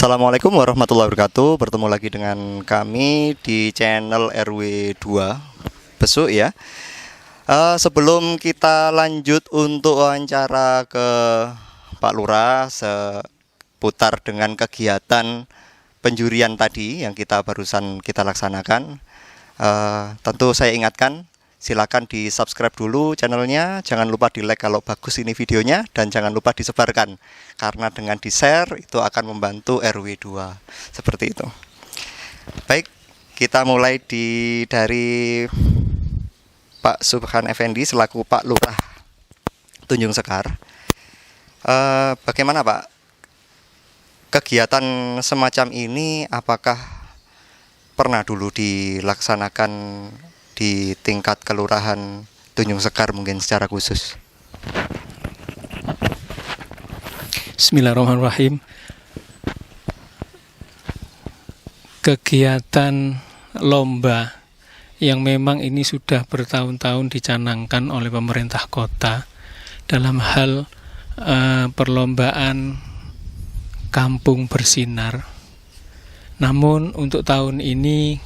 Assalamualaikum warahmatullahi wabarakatuh. Bertemu lagi dengan kami di channel RW 2 Besuk ya. Sebelum kita lanjut untuk wawancara ke Pak Lurah seputar dengan kegiatan penjurian tadi yang barusan kita laksanakan, tentu saya ingatkan, silakan di subscribe dulu channelnya, jangan lupa di like kalau bagus ini videonya, dan jangan lupa disebarkan karena dengan di share itu akan membantu RW 2 seperti itu. Baik, kita mulai dari Pak Subhan Effendi selaku Pak Lurah Tunjung Sekar. Bagaimana Pak kegiatan semacam ini, apakah pernah dulu dilaksanakan di tingkat kelurahan Tunjung Sekar mungkin secara khusus? Bismillahirrahmanirrahim. Kegiatan lomba yang memang ini sudah bertahun-tahun dicanangkan oleh pemerintah kota dalam hal perlombaan kampung bersinar. Namun untuk tahun ini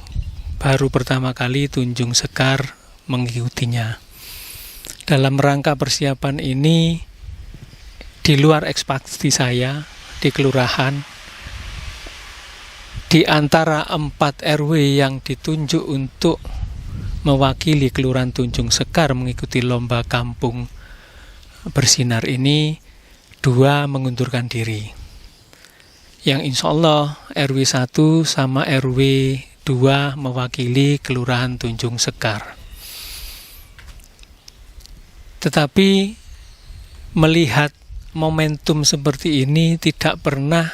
baru pertama kali Tunjung Sekar mengikutinya. Dalam rangka persiapan ini, di luar ekspektasi saya di kelurahan, di antara 4 RW yang ditunjuk untuk mewakili Kelurahan Tunjung Sekar mengikuti lomba kampung bersinar ini, 2 mengundurkan diri. Yang insya Allah RW 1 sama RW 2 mewakili Kelurahan Tunjung Sekar. Tetapi melihat momentum seperti ini tidak pernah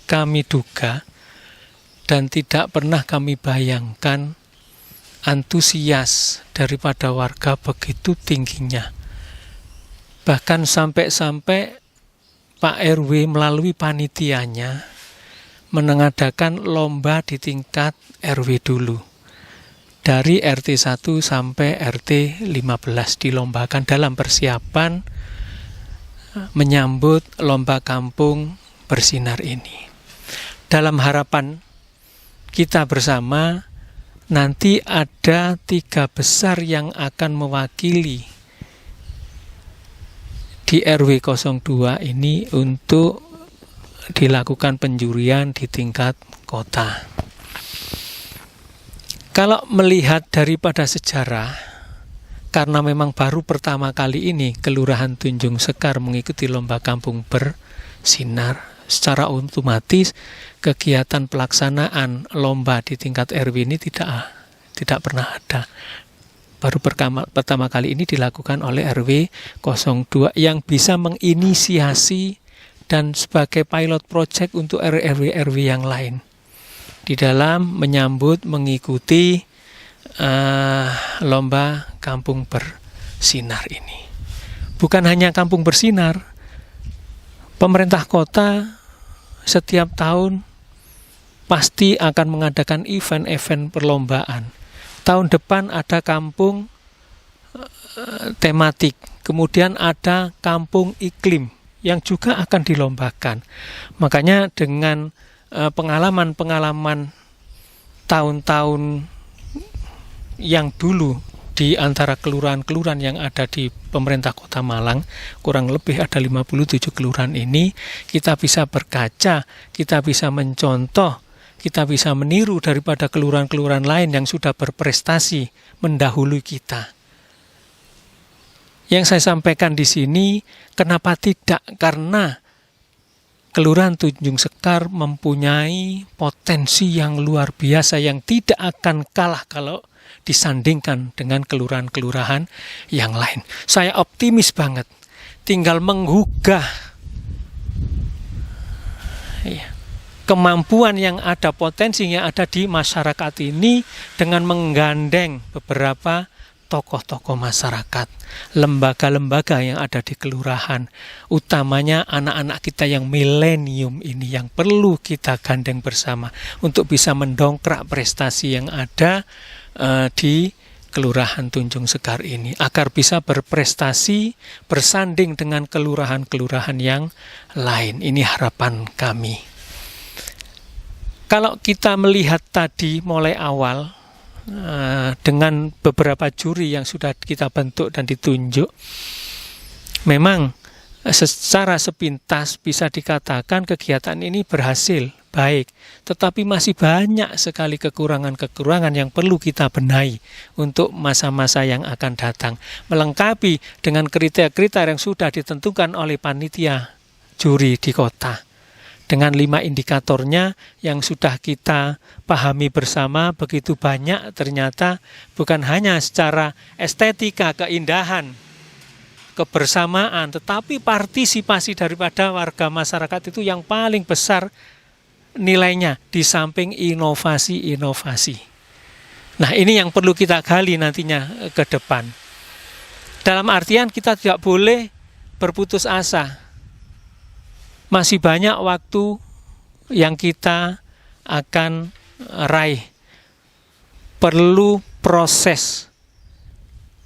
kami duga dan tidak pernah kami bayangkan antusias daripada warga begitu tingginya. Bahkan sampai-sampai Pak RW melalui panitianya mengadakan lomba di tingkat RW dulu. Dari RT 1 sampai RT 15 dilombakan dalam persiapan menyambut lomba kampung bersinar ini. Dalam harapan kita bersama, nanti ada 3 besar yang akan mewakili di RW 02 ini untuk dilakukan penjurian di tingkat kota. Kalau melihat daripada sejarah, karena memang baru pertama kali ini Kelurahan Tunjung Sekar mengikuti lomba kampung bersinar, secara otomatis kegiatan pelaksanaan lomba di tingkat RW ini tidak pernah ada. Baru pertama kali ini dilakukan oleh RW 02 yang bisa menginisiasi dan sebagai pilot project untuk RW-RW yang lain di dalam menyambut mengikuti lomba kampung bersinar ini. Bukan hanya kampung bersinar, pemerintah kota setiap tahun pasti akan mengadakan event-event perlombaan. Tahun depan ada kampung tematik, kemudian ada kampung iklim yang juga akan dilombakan. Makanya dengan pengalaman-pengalaman tahun-tahun yang dulu di antara kelurahan-kelurahan yang ada di pemerintah Kota Malang, kurang lebih ada 57 kelurahan ini, kita bisa berkaca, kita bisa mencontoh, kita bisa meniru daripada kelurahan-kelurahan lain yang sudah berprestasi mendahului kita. Yang saya sampaikan di sini, kenapa tidak? Karena Kelurahan Tunjung Sekar mempunyai potensi yang luar biasa yang tidak akan kalah kalau disandingkan dengan kelurahan-kelurahan yang lain. Saya optimis banget, tinggal menggugah kemampuan yang ada, potensi yang ada di masyarakat ini dengan menggandeng beberapa tokoh-tokoh masyarakat, lembaga-lembaga yang ada di kelurahan, utamanya anak-anak kita yang milenium ini yang perlu kita gandeng bersama untuk bisa mendongkrak prestasi yang ada di Kelurahan Tunjung Sekar ini agar bisa berprestasi bersanding dengan kelurahan-kelurahan yang lain. Ini harapan kami. Kalau kita melihat tadi mulai awal dengan beberapa juri yang sudah kita bentuk dan ditunjuk, memang secara sepintas bisa dikatakan kegiatan ini berhasil, baik. Tetapi masih banyak sekali kekurangan-kekurangan yang perlu kita benahi untuk masa-masa yang akan datang. Melengkapi dengan kriteria-kriteria yang sudah ditentukan oleh panitia juri di kota. Dengan 5 indikatornya yang sudah kita pahami bersama, begitu banyak ternyata bukan hanya secara estetika, keindahan, kebersamaan, tetapi partisipasi daripada warga masyarakat itu yang paling besar nilainya di samping inovasi-inovasi. Nah, ini yang perlu kita gali nantinya ke depan. Dalam artian kita tidak boleh berputus asa. Masih banyak waktu yang kita akan raih. Perlu proses.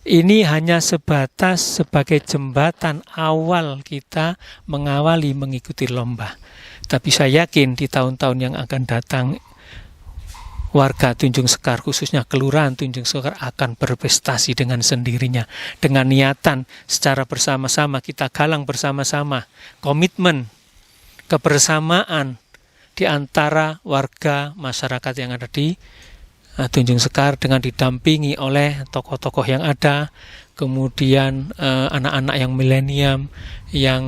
Ini hanya sebatas sebagai jembatan awal kita mengawali mengikuti lomba. Tapi saya yakin di tahun-tahun yang akan datang, warga Tunjung Sekar, khususnya Kelurahan Tunjung Sekar, akan berprestasi dengan sendirinya. Dengan niatan secara bersama-sama, kita galang bersama-sama, komitmen, kebersamaan di antara warga masyarakat yang ada di Tunjung Sekar dengan didampingi oleh tokoh-tokoh yang ada, kemudian anak-anak yang milenium yang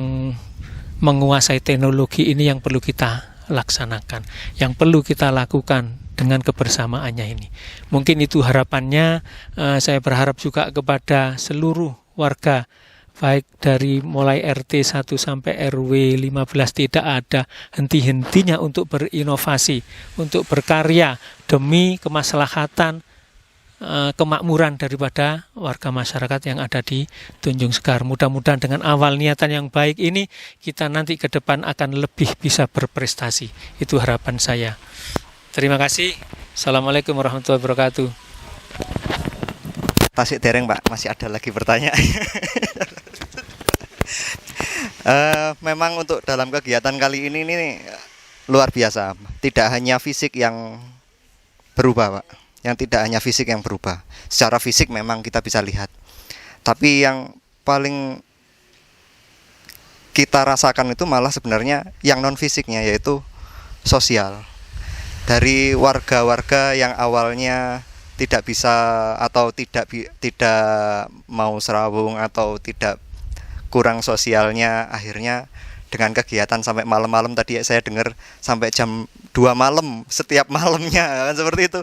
menguasai teknologi ini yang perlu kita laksanakan, yang perlu kita lakukan dengan kebersamaannya ini. Mungkin itu harapannya. Saya berharap juga kepada seluruh warga, baik dari mulai RT 1 sampai RW 15, tidak ada henti-hentinya untuk berinovasi, untuk berkarya demi kemaslahatan, kemakmuran daripada warga masyarakat yang ada di Tunjung Sekar. Mudah-mudahan dengan awal niatan yang baik ini, kita nanti ke depan akan lebih bisa berprestasi. Itu harapan saya. Terima kasih. Assalamualaikum warahmatullahi wabarakatuh. Tasik dereng Pak, masih ada lagi pertanyaan. Memang untuk dalam kegiatan kali ini luar biasa. Tidak hanya fisik yang berubah Pak, yang tidak hanya fisik yang berubah. Secara fisik memang kita bisa lihat, tapi yang paling kita rasakan itu malah sebenarnya yang non fisiknya, yaitu sosial. Dari warga-warga yang awalnya tidak bisa atau tidak mau serawung atau tidak kurang sosialnya, akhirnya dengan kegiatan sampai malam-malam, tadi saya dengar sampai jam 2 malam setiap malamnya kan, seperti itu.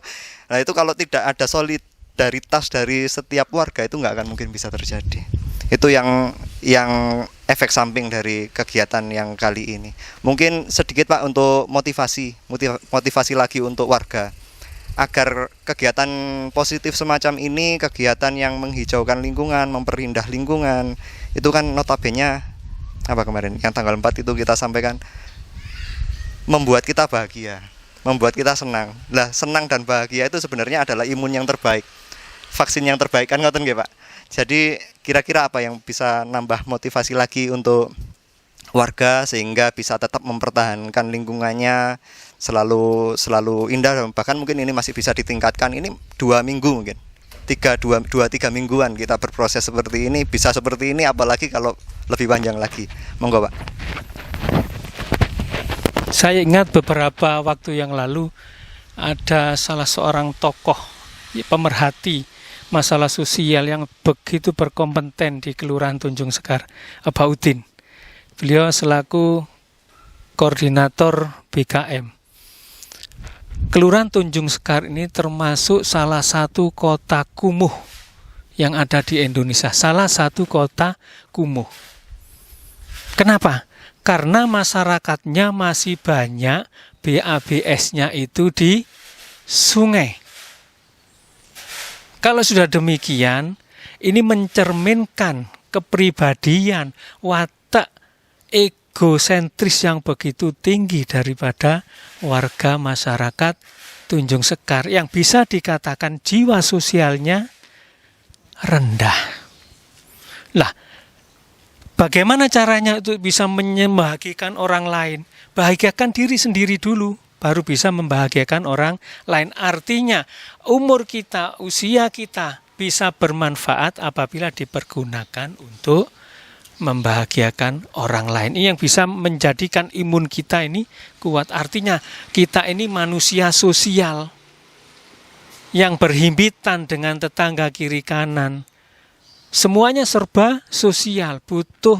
Nah, itu kalau tidak ada solidaritas dari setiap warga itu nggak akan mungkin bisa terjadi. Itu yang efek samping dari kegiatan yang kali ini. Mungkin sedikit Pak untuk motivasi lagi untuk warga agar kegiatan positif semacam ini, kegiatan yang menghijaukan lingkungan, memperindah lingkungan, itu kan notabene apa kemarin yang tanggal 4 itu kita sampaikan membuat kita bahagia, membuat kita senang. Lah, senang dan bahagia itu sebenarnya adalah imun yang terbaik, vaksin yang terbaik kan, ngoten nggih Pak. Jadi kira-kira apa yang bisa nambah motivasi lagi untuk warga sehingga bisa tetap mempertahankan lingkungannya selalu indah, bahkan mungkin ini masih bisa ditingkatkan. Ini 2 minggu mungkin 3 mingguan kita berproses seperti ini, bisa seperti ini, apalagi kalau lebih panjang lagi. Monggo Pak. Saya ingat beberapa waktu yang lalu ada salah seorang tokoh pemerhati masalah sosial yang begitu berkompeten di Kelurahan Tunjung Sekar, Pak Udin. Beliau selaku koordinator BKM. Kelurahan Tunjung Sekar ini termasuk salah satu kota kumuh yang ada di Indonesia. Salah satu kota kumuh. Kenapa? Karena masyarakatnya masih banyak BABS-nya itu di sungai. Kalau sudah demikian, ini mencerminkan kepribadian, watak egosentris yang begitu tinggi daripada warga masyarakat Tunjung Sekar, yang bisa dikatakan jiwa sosialnya rendah. Lah, bagaimana caranya untuk bisa membahagiakan orang lain? Bahagiakan diri sendiri dulu. baru bisa membahagiakan orang lain. Artinya umur kita, usia kita bisa bermanfaat apabila dipergunakan untuk membahagiakan orang lain. Ini yang bisa menjadikan imun kita ini kuat. Artinya kita ini manusia sosial yang berhimpitan dengan tetangga kiri kanan. Semuanya serba sosial, butuh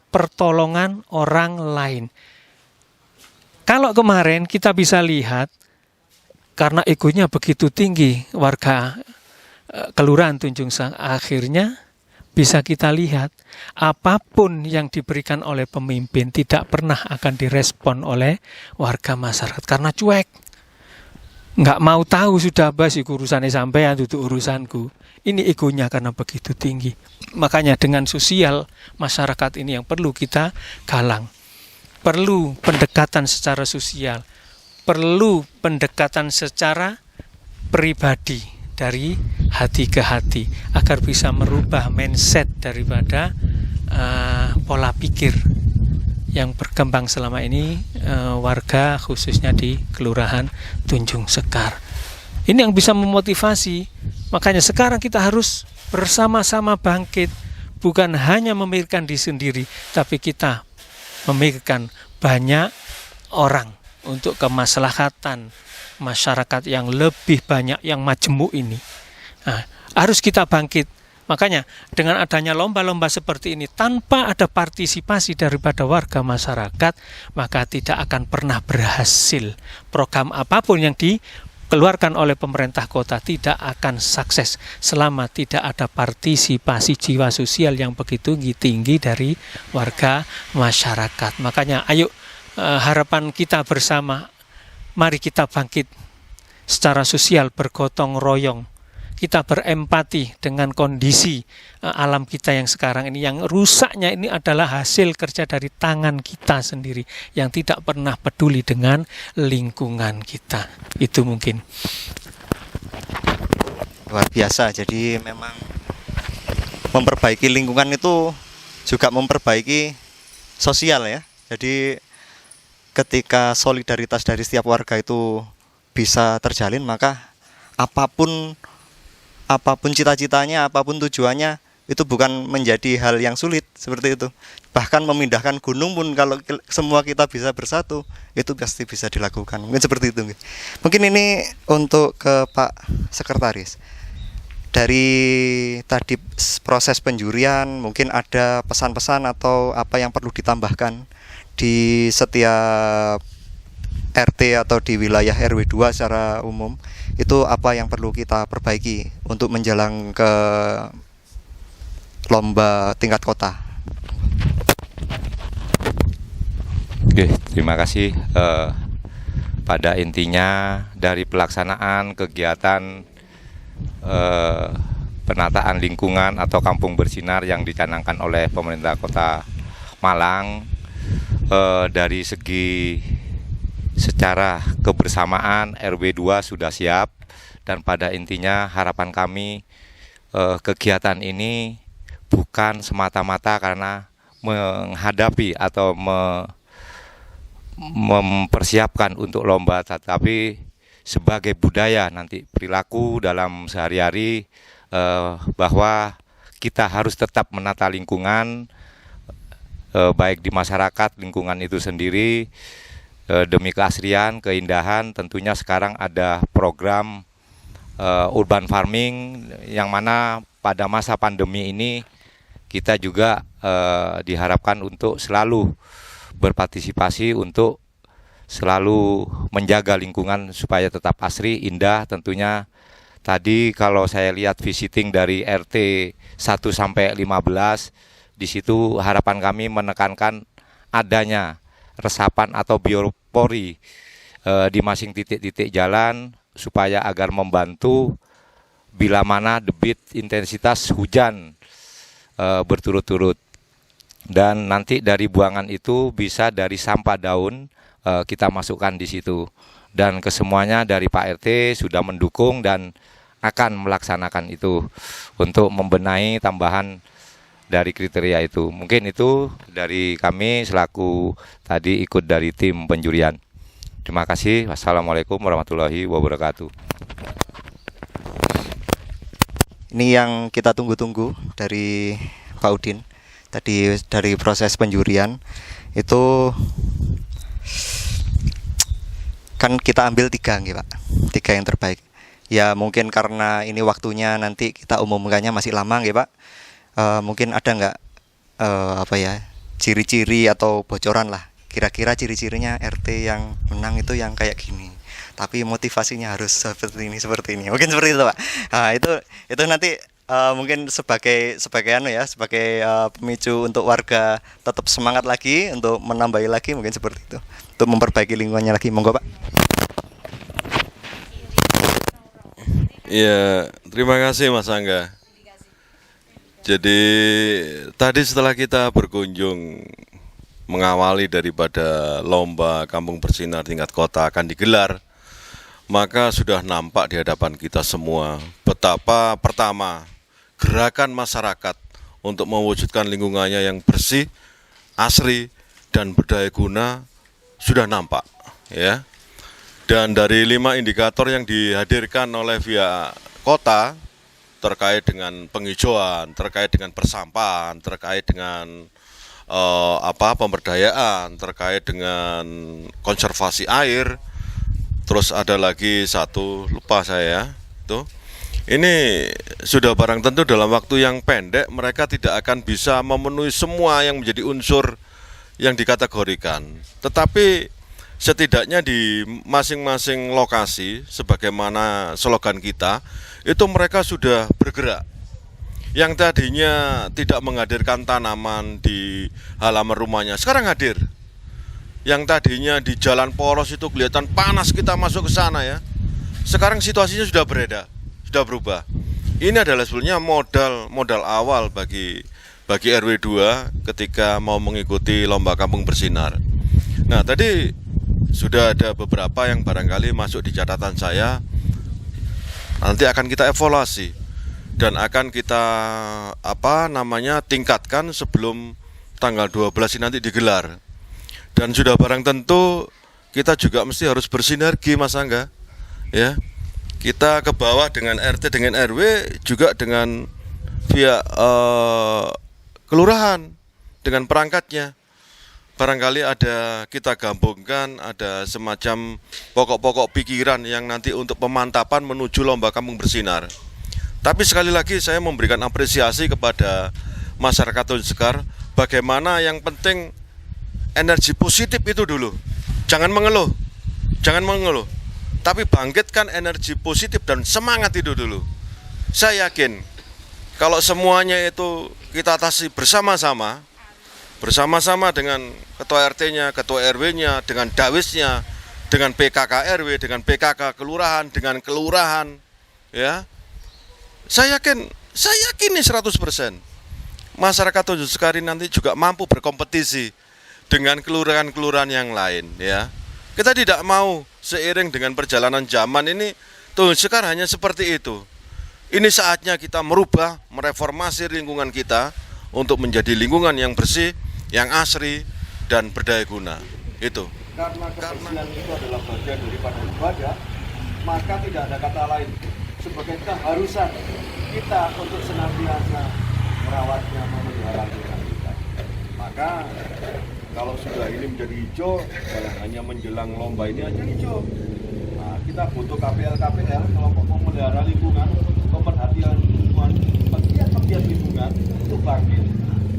pertolongan orang lain. Kalau kemarin kita bisa lihat, karena egonya begitu tinggi warga Kelurahan Tunjung Sari, akhirnya bisa kita lihat apapun yang diberikan oleh pemimpin tidak pernah akan direspon oleh warga masyarakat karena cuek. Nggak mau tahu sudah basi urusannya sampean itu urusanku. Ini egonya karena begitu tinggi. Makanya dengan sosial masyarakat ini yang perlu kita galang. Perlu pendekatan secara sosial. Perlu pendekatan secara pribadi. Dari hati ke hati agar bisa merubah mindset daripada pola pikir yang berkembang selama ini warga khususnya di Kelurahan Tunjung Sekar. Ini yang bisa memotivasi. Makanya sekarang kita harus bersama-sama bangkit, bukan hanya memikirkan diri sendiri, tapi kita memikirkan banyak orang untuk kemaslahatan masyarakat yang lebih banyak, yang majemuk ini. Nah, harus kita bangkit. Makanya dengan adanya lomba-lomba seperti ini, tanpa ada partisipasi daripada warga masyarakat, maka tidak akan pernah berhasil. Program apapun yang dikeluarkan oleh pemerintah kota tidak akan sukses selama tidak ada partisipasi jiwa sosial yang begitu tinggi dari warga masyarakat. Makanya ayo, harapan kita bersama, mari kita bangkit secara sosial, bergotong royong. Kita berempati dengan kondisi alam kita yang sekarang ini. Yang rusaknya ini adalah hasil kerja dari tangan kita sendiri yang tidak pernah peduli dengan lingkungan kita. Itu mungkin. Luar biasa. Jadi memang memperbaiki lingkungan itu juga memperbaiki sosial ya. Jadi ketika solidaritas dari setiap warga itu bisa terjalin, maka apapun cita-citanya, apapun tujuannya, itu bukan menjadi hal yang sulit seperti itu. Bahkan memindahkan gunung pun kalau semua kita bisa bersatu, itu pasti bisa dilakukan. Mungkin seperti itu. Mungkin ini untuk ke Pak Sekretaris. Dari tadi proses penjurian, mungkin ada pesan-pesan atau apa yang perlu ditambahkan di setiap RT atau di wilayah RW 2 secara umum, itu apa yang perlu kita perbaiki untuk menjelang ke lomba tingkat kota? Oke, terima kasih. Pada intinya dari pelaksanaan kegiatan penataan lingkungan atau kampung bersinar yang dicanangkan oleh pemerintah Kota Malang, dari segi secara kebersamaan RW 2 sudah siap, dan pada intinya harapan kami kegiatan ini bukan semata-mata karena menghadapi atau mempersiapkan untuk lomba, tetapi sebagai budaya nanti perilaku dalam sehari-hari, bahwa kita harus tetap menata lingkungan, baik di masyarakat, lingkungan itu sendiri, demi keasrian, keindahan. Tentunya sekarang ada program urban farming, yang mana pada masa pandemi ini kita juga diharapkan untuk selalu berpartisipasi untuk selalu menjaga lingkungan supaya tetap asri, indah. Tentunya tadi kalau saya lihat visiting dari RT 1 sampai 15, di situ harapan kami menekankan adanya resapan atau biopori di masing titik-titik jalan, supaya agar membantu bila mana debit intensitas hujan berturut-turut. Dan nanti dari buangan itu bisa dari sampah daun kita masukkan di situ. Dan kesemuanya dari Pak RT sudah mendukung dan akan melaksanakan itu untuk membenahi tambahan dari kriteria itu. Mungkin itu dari kami selaku tadi ikut dari tim penjurian. Terima kasih. Wassalamualaikum warahmatullahi wabarakatuh. Ini yang kita tunggu-tunggu dari Pak Udin. Tadi dari proses penjurian itu kan kita ambil 3 nih Pak, 3 yang terbaik. Ya mungkin karena ini waktunya nanti kita umumkannya masih lama nih Pak. Mungkin ada nggak ciri-ciri atau bocoran lah. Kira-kira ciri-cirinya RT yang menang itu yang kayak gini. Tapi motivasinya harus seperti ini. Mungkin seperti itu Pak. Nah, itu nanti mungkin sebagai pemicu untuk warga tetap semangat lagi untuk menambahi lagi, mungkin seperti itu. Untuk memperbaiki lingkungannya lagi. Monggo Pak. Iya, terima kasih Mas Angga. Jadi tadi setelah kita berkunjung mengawali daripada lomba Kampung Bersinar tingkat kota akan digelar, maka sudah nampak di hadapan kita semua betapa pertama gerakan masyarakat untuk mewujudkan lingkungannya yang bersih, asri, dan berdaya guna sudah nampak, ya. Dan dari 5 indikator yang dihadirkan oleh pihak kota terkait dengan penghijauan, terkait dengan persampahan, terkait dengan pemberdayaan, terkait dengan konservasi air, terus ada lagi satu lupa saya tuh. Ini sudah barang tentu dalam waktu yang pendek mereka tidak akan bisa memenuhi semua yang menjadi unsur yang dikategorikan. Tetapi setidaknya di masing-masing lokasi, sebagaimana slogan kita, itu mereka sudah bergerak. Yang tadinya tidak menghadirkan tanaman di halaman rumahnya, sekarang hadir. Yang tadinya di jalan poros itu kelihatan panas kita masuk ke sana ya. Sekarang situasinya sudah berubah. Ini adalah sebenarnya modal awal bagi RW 2 ketika mau mengikuti lomba Kampung Bersinar. Nah, tadi sudah ada beberapa yang barangkali masuk di catatan saya, nanti akan kita evaluasi dan akan kita tingkatkan sebelum tanggal 12 ini nanti digelar. Dan sudah barang tentu kita juga mesti harus bersinergi Mas Angga, ya. Kita ke bawah dengan RT dengan RW, juga dengan pihak kelurahan dengan perangkatnya. Barangkali ada kita gabungkan, ada semacam pokok-pokok pikiran yang nanti untuk pemantapan menuju lomba Kampung Bersinar. Tapi sekali lagi saya memberikan apresiasi kepada masyarakat Tunjung Sekar, bagaimana yang penting energi positif itu dulu. Jangan mengeluh, tapi bangkitkan energi positif dan semangat itu dulu. Saya yakin kalau semuanya itu kita atasi bersama-sama dengan ketua RT-nya, ketua RW-nya, dengan dawisnya, dengan PKK RW, dengan PKK kelurahan, dengan kelurahan, ya. Saya yakin ini 100%. Masyarakat Tunjung Sekar nanti juga mampu berkompetisi dengan kelurahan-kelurahan yang lain, ya. Kita tidak mau seiring dengan perjalanan zaman ini Tunjung Sekar hanya seperti itu. Ini saatnya kita merubah, mereformasi lingkungan kita untuk menjadi lingkungan yang bersih, yang asri, dan berdaya guna. Itu. Karena kebersihan itu adalah bagian daripada ibadah, maka tidak ada kata lain sebagai keharusan kita untuk senantiasa merawatnya, memelihara lingkungan kita. Maka kalau sudah ini menjadi hijau, hanya menjelang lomba ini aja hijau. Nah, kita butuh KPL, kelompok memelihara lingkungan, pemerhatian lingkungan, pegiat lingkungan itu bangkit,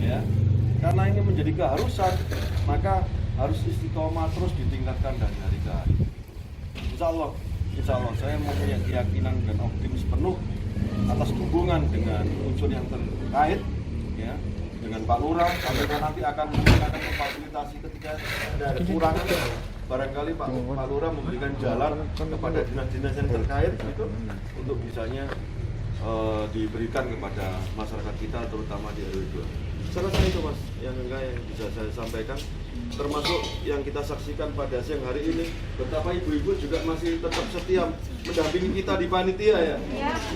ya. Karena ini menjadi keharusan, maka harus istiqomah terus ditingkatkan dari hari ke hari. Insya Allah saya mempunyai keyakinan dan optimis penuh atas hubungan dengan unsur yang terkait, ya, dengan Pak Lurah, sampai nanti akan memfasilitasi ketika ada kekurangan. Barangkali Pak Lurah memberikan jalan kepada dinas-dinas yang terkait itu untuk bisanya diberikan kepada masyarakat kita, terutama di RW 2. Saya rasa itu Mas yang bisa saya sampaikan, termasuk yang kita saksikan pada siang hari ini, betapa ibu-ibu juga masih tetap setia mendampingi kita di panitia, ya.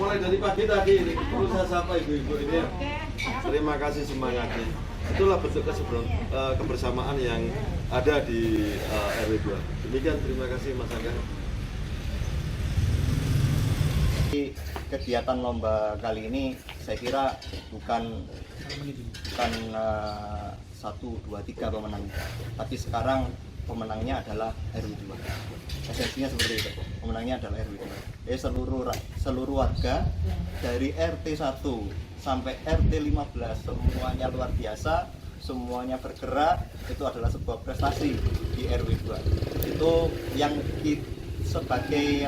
Mulai dari pagi tadi ini perlu saya sapa ibu-ibu ini, ya. Terima kasih semangatnya. Itulah bentuk kebersamaan yang ada di RW 2. Demikian, terima kasih Mas Angga. Kegiatan lomba kali ini saya kira bukan 1, 2, 3 pemenang, tapi sekarang pemenangnya adalah RW2. Esensinya seperti itu, pemenangnya adalah RW2. Jadi seluruh warga dari RT 1 sampai RT 15 semuanya luar biasa, semuanya bergerak, itu adalah sebuah prestasi di RW2. Itu yang sebagai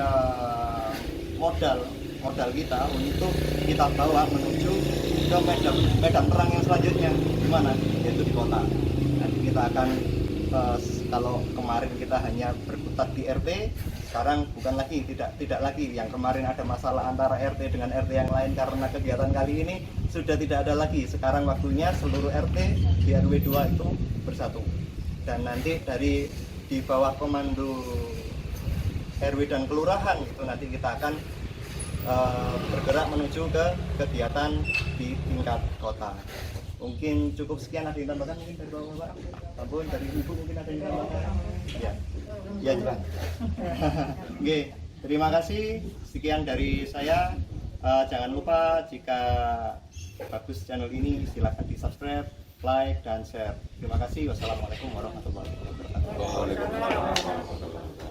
modal kita untuk kita bawa menuju ke medan perang yang selanjutnya, di mana? Yaitu di kota. Nanti kita akan kalau kemarin kita hanya berkutat di RT, sekarang bukan lagi, tidak lagi yang kemarin ada masalah antara RT dengan RT yang lain karena kegiatan kali ini sudah tidak ada lagi. Sekarang waktunya seluruh RT di RW2 itu bersatu, dan nanti di bawah komando RW dan kelurahan itu nanti kita akan bergerak menuju ke kegiatan di tingkat kota. Mungkin cukup sekian, ada yang tambahkan mungkin dari Bapak? Ampun, dari Ibu mungkin ada yang tambahkan? Ya jelas. Oke, terima kasih. Sekian dari saya. Jangan lupa jika bagus channel ini silakan di subscribe, like, dan share. Terima kasih. Wassalamualaikum warahmatullahi wabarakatuh. Waalaikumsalam.